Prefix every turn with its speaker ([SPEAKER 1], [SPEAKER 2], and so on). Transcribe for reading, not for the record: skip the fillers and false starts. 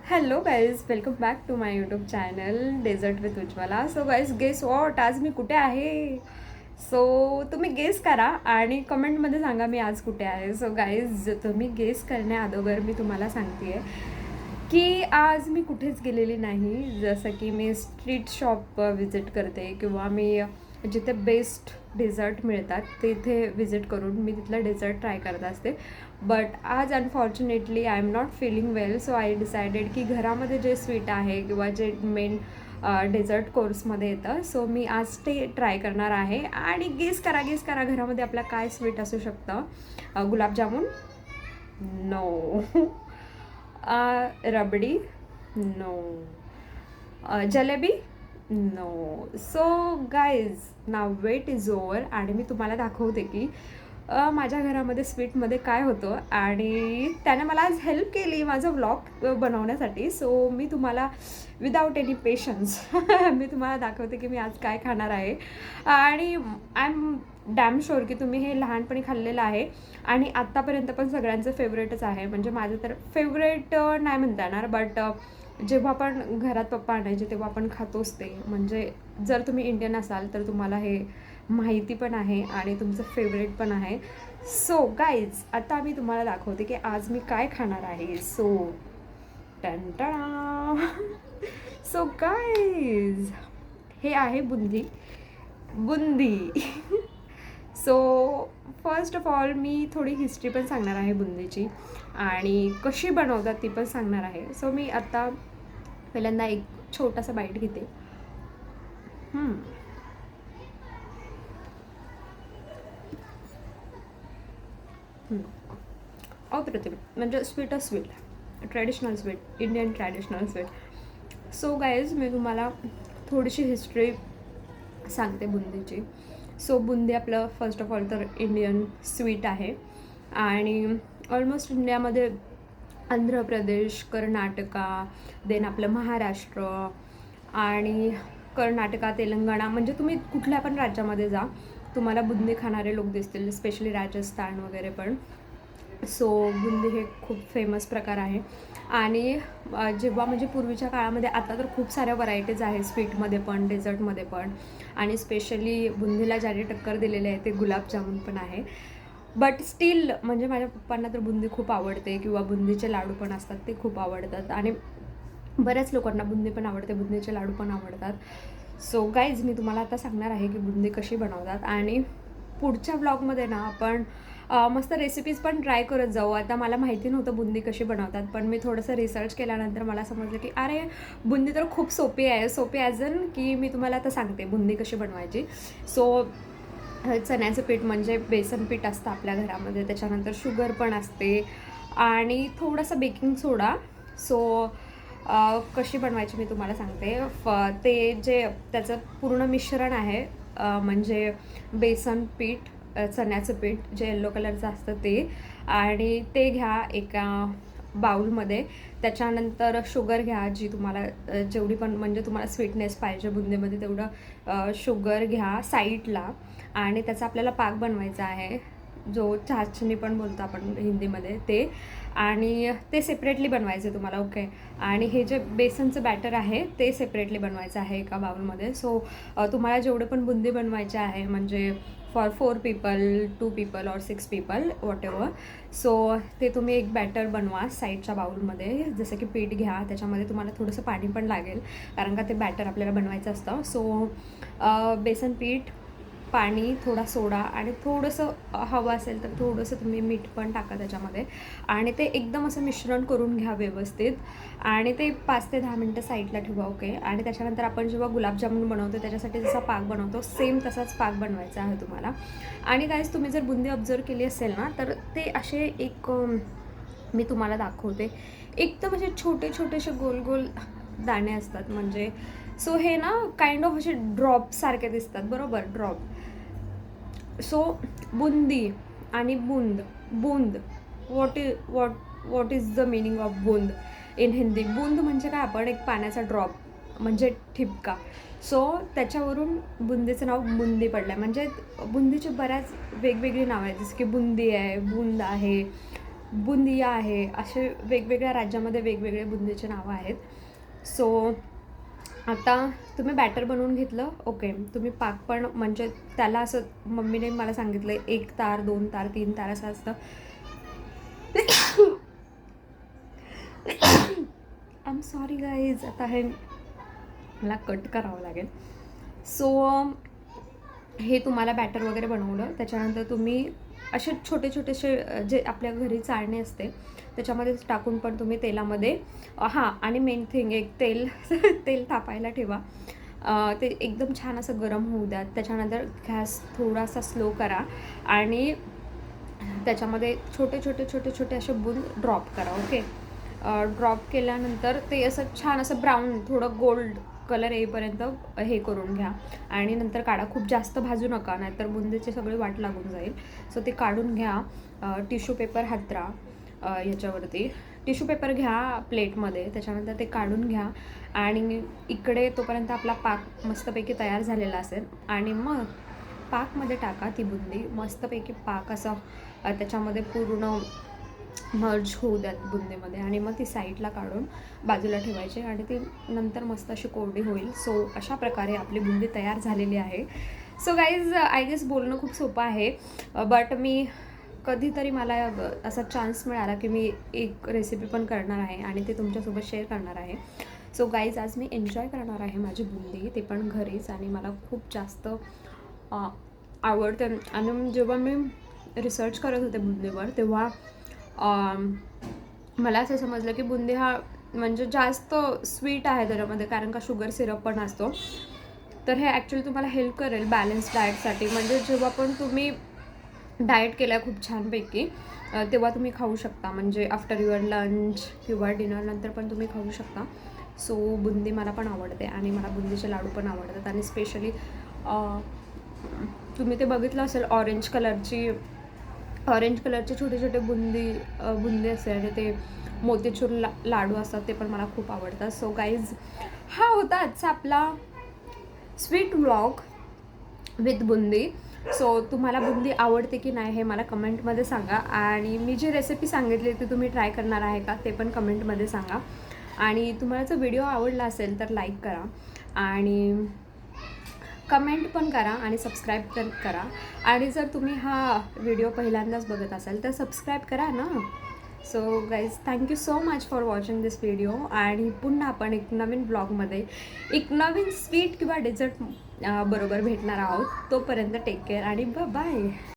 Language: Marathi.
[SPEAKER 1] Hello guys, welcome back to my YouTube channel dessert with Ujjwala. So guys, guess what, आज मी कुठे आहे? सो तुम्ही गेस करा आणि कमेंटमध्ये सांगा मी आज कुठे आहे. सो गाईज, तुम्ही गेस करण्या अगोदर मी तुम्हाला सांगते आहे की आज मी कुठेच गेलेली नाही. जसं की मी स्ट्रीट शॉप विजिट करते किंवा मी जिथे बेस्ट डेझर्ट मिळतात तिथे विजिट करून मी तिथलं डेझर्ट ट्राय करत असते. बट आज unfortunately I am not feeling well, so I decided की घरामध्ये जे स्वीट आहे किंवा जे मेन डेझर्ट कोर्समध्ये येतं, सो मी आज ते ट्राय करणार आहे. आणि गेस करा घरामध्ये आपला काय स्वीट असू शकतं. Gulab jamun? No. Rabdi? No. Jalebi? No. So guys, now wait is over आणि मी तुम्हाला दाखवते की माझ्या घरामध्ये स्वीटमध्ये काय होतं. आणि त्याने मला आज हेल्प केली माझं व्लॉग बनवण्यासाठी. सो मी तुम्हाला विदाऊट एनी पेशन्स मी तुम्हाला दाखवते की मी आज काय खाणार आहे. आणि आय एम डॅम शुअर की तुम्ही हे लहानपणी खाल्लेलं आहे आणि आत्तापर्यंत पण सगळ्यांचं फेवरेटच आहे. म्हणजे माझं तर फेवरेट नाही म्हणता येणार, बट जेव्हा आपण घरात पप्पा आणायचे तेव्हा आपण खातोच ते. म्हणजे जर तुम्ही इंडियन असाल तर तुम्हाला हे माहिती पण आहे आणि तुमचं फेवरेट पण आहे. सो गाईज, आता मी तुम्हाला दाखवते की आज मी काय खाणार आहे. सो टंटणा. सो गाईज, हे आहे boondi. So first of all मी थोडी हिस्ट्री पण सांगणार आहे बुंदीची आणि कशी बनवतात ती पण सांगणार आहे. सो मी आता पहिल्यांदा एक छोटासा बाईट घेते. अप्रतिम, म्हणजे स्वीटच sweet, traditional sweet, Indian traditional sweet. So guys, मी तुम्हाला थोडीशी हिस्ट्री सांगते बुंदीची. सो बुंदी आपलं फर्स्ट ऑफ ऑल तर इंडियन स्वीट आहे आणि ऑलमोस्ट इंडियामध्ये आंध्र प्रदेश, कर्नाटका, देन आपलं महाराष्ट्र आणि कर्नाटका, तेलंगणा, म्हणजे तुम्ही कुठल्या पण राज्यामध्ये जा तुम्हाला बुंदी खाणारे लोक दिसतील, स्पेशली राजस्थान वगैरे पण. सो बुंदी हे खूप फेमस प्रकार आहे. आणि जेव्हा म्हणजे पूर्वीच्या काळामध्ये, आता तर खूप साऱ्या व्हरायटीज आहे स्वीटमध्ये पण डेझर्टमध्ये पण, आणि स्पेशली बुंदीला ज्याने टक्कर दिलेले आहे ते गुलाबजामुन पण आहे. बट स्टील म्हणजे माझ्या पप्पांना तर बुंदी खूप आवडते किंवा बुंदीचे लाडू पण असतात ते खूप आवडतात आणि बऱ्याच लोकांना बुंदी पण आवडते, बुंदीचे लाडू पण आवडतात. सो गाईज, मी तुम्हाला आता सांगणार आहे की बुंदी कशी बनवतात आणि पुढच्या व्लॉगमध्ये ना आपण मस्त रेसिपीज पण ट्राय करत जाऊ. आता मला माहिती नव्हतं बुंदी कशी बनवतात, पण मी थोडंसं रिसर्च केल्यानंतर मला समजलं की अरे बुंदी तर खूप सोपी आहे. सोपी ॲज इन की मी तुम्हाला आता सांगते बुंदी कशी बनवायची. सो चण्याचं पीठ म्हणजे बेसन पीठ असतं आपल्या घरामध्ये, त्याच्यानंतर शुगर पण असते आणि थोडंसं बेकिंग सोडा. सो कशी बनवायची मी तुम्हाला सांगते. ते जे त्याचं पूर्ण मिश्रण आहे, म्हणजे बेसन पीठ, चण्याचं पीठ जे येल्लो कलरचं असतं ते, आणि ते घ्या एका बाउलमध्ये. त्याच्यानंतर शुगर घ्या, जी तुम्हाला जेवढी पण म्हणजे तुम्हाला स्वीटनेस पाहिजे बुंदीमध्ये तेवढं शुगर घ्या साईडला. आणि त्याचा आपल्याला पाक बनवायचा आहे, जो चाचणी पण बोलतो आपण हिंदीमध्ये ते, आणि ते सेपरेटली बनवायचं तुम्हाला. ओके. आणि हे जे बेसनचं बॅटर आहे ते सेपरेटली बनवायचं आहे एका बाउलमध्ये. सो तुम्हाला जेवढे पण बुंदी बनवायचे आहे, म्हणजे फॉर 4 पीपल, 2 पीपल और 6 पीपल, वॉट एव्हर. सो ते तुम्ही एक बॅटर बनवा साईडच्या बाउलमध्ये. जसं की पीठ घ्या, त्याच्यामध्ये तुम्हाला थोडंसं पाणी पण लागेल कारण का ते बॅटर आपल्याला बनवायचं असतं. सो बेसन पीठ, पाणी, थोडा सोडा आणि थोडंसं हवं असेल तर थोडंसं तुम्ही मीठ पण टाका त्याच्यामध्ये. आणि ते एकदम असं मिश्रण करून घ्या व्यवस्थित आणि ते 5 ते 10 मिनटं साईडला ठेवा. ओके. आणि त्याच्यानंतर आपण जेव्हा गुलाबजामुन बनवतो त्याच्यासाठी जसा पाक बनवतो सेम तसाच पाक बनवायचा आहे तुम्हाला. आणि गाईज, तुम्ही जर बुंदी ऑब्झर्व केली असेल ना तर ते असे एक मी तुम्हाला दाखवते, एकदम असे छोटे छोटेसे गोल गोल दाणे असतात. म्हणजे सो हे ना काइंड ऑफ असे ड्रॉपसारखे दिसतात, बरोबर, ड्रॉप. सो बुंदी आणि बूंद, बूंद, what is the meaning of बूंद इन हिंदी? बूंद म्हणजे काय, आपण एक पाण्याचा ड्रॉप म्हणजे ठिपका. सो त्याच्यावरून बुंदीचं नाव बुंदी पडलं आहे. म्हणजे बुंदीची बऱ्याच वेगवेगळी नावं आहेत, जसं की बुंदी आहे, बूंद आहे, बुंदिया आहे, असे वेगवेगळ्या राज्यामध्ये वेगवेगळे बुंदीचे नावं आहेत. सो आता तुम्ही बॅटर बनवून घेतलं, ओके. तुम्ही पाक पण म्हणजे त्याला असं मम्मीने मला सांगितलं 1 तार 2 तार 3 तार असं असतं. आय एम सॉरी गाईज, आता हे मला कट करावं लागेल. सो हे तुम्हाला बॅटर वगैरे बनवलं, त्याच्यानंतर तुम्ही असे छोटे छोटेसे जे आपल्या घरी चाळणे असते त्याच्यामध्ये टाकून पण तुम्ही तेलामध्ये हां, आणि मेन थिंग एक तेल तेल तापायला ठेवा. ते एकदम छान असं गरम होऊ द्या. त्याच्यानंतर गॅस थोडासा स्लो करा आणि त्याच्यामध्ये छोटे छोटे छोटे छोटे असे बुंद ड्रॉप करा, ओके. ड्रॉप केल्यानंतर ते असं छान असं ब्राऊन थोडं गोल्ड कलर येईपर्यंत हे करून घ्या आणि नंतर काढा. खूप जास्त भाजू नका, नाहीतर बुंदीची सगळी वाट लागून जाईल. सो ते काढून घ्या. टिश्यू पेपर हातरा याच्यावरती टिश्यू पेपर घ्या प्लेटमध्ये. त्याच्यानंतर ते काढून घ्या आणि इकडे तोपर्यंत आपला पाक मस्तपैकी तयार झालेला असेल आणि मग पाकमध्ये टाका ती बुंदी. मस्तपैकी पाक असा त्याच्यामध्ये पूर्ण मर्ज होऊ द्यात बुंदीमध्ये आणि मग ती साईडला काढून बाजूला ठेवायची आणि ती नंतर मस्त अशी कोरडी होईल. सो अशा प्रकारे आपली बुंदी तयार झालेली आहे. सो गाईज, आय गेस बोलणं खूप सोपं आहे, बट मी कधीतरी मला असा चान्स मिळाला की मी एक रेसिपी पण करणार आहे आणि ते तुमच्यासोबत शेअर करणार आहे. सो गाईज, आज मी एन्जॉय करणार आहे माझी बुंदी, ते पण घरीच, आणि मला खूप जास्त आवडते. आणि जेव्हा मी रिसर्च करत होते बुंदीवर तेव्हा मला असं समजलं की बुंदी हा म्हणजे जास्त स्वीट आहे त्याच्यामध्ये, कारण का शुगर सिरप पण असतो. तर हे ॲक्च्युली तुम्हाला हेल्प करेल बॅलन्स डाएटसाठी. म्हणजे जेव्हा पण तुम्ही डाएट केला खूप छानपैकी तेव्हा तुम्ही खाऊ शकता, म्हणजे आफ्टर युअर लंच किंवा डिनरनंतर पण तुम्ही खाऊ शकता. सो बुंदी मला पण आवडते आणि मला बुंदीचे लाडू पण आवडतात. आणि स्पेशली तुम्ही ते बघितलं असेल ऑरेंज कलरचे छोटे छोटे बुंदी असते आणि ते मोतीचूर लाडू असतात, ते पण मला खूप आवडतात. सो गाईज, हा होता आजचा आपला sweet vlog with boondi. So तुम्हाला बुंदी आवडते की नाही हे मला कमेंटमध्ये सांगा, आणि मी जी रेसिपी सांगितली ती तुम्ही ट्राय करणार आहे का ते पण कमेंटमध्ये सांगा. आणि तुम्हाला जर व्हिडिओ आवडला असेल तर लाईक करा आणि कमेंट पण करा आणि सबस्क्राईब पण करा. आणि जर तुम्ही हा व्हिडिओ पहिल्यांदाच बघत असाल तर सबस्क्राईब करा ना. So guys, thank you so much for watching this video. आणि पुन्हा आपण एक नवीन ब्लॉगमध्ये एक नवीन स्वीट किंवा डेझर्ट बरोबर भेटणार आहोत. तोपर्यंत टेक केअर आणि बाय.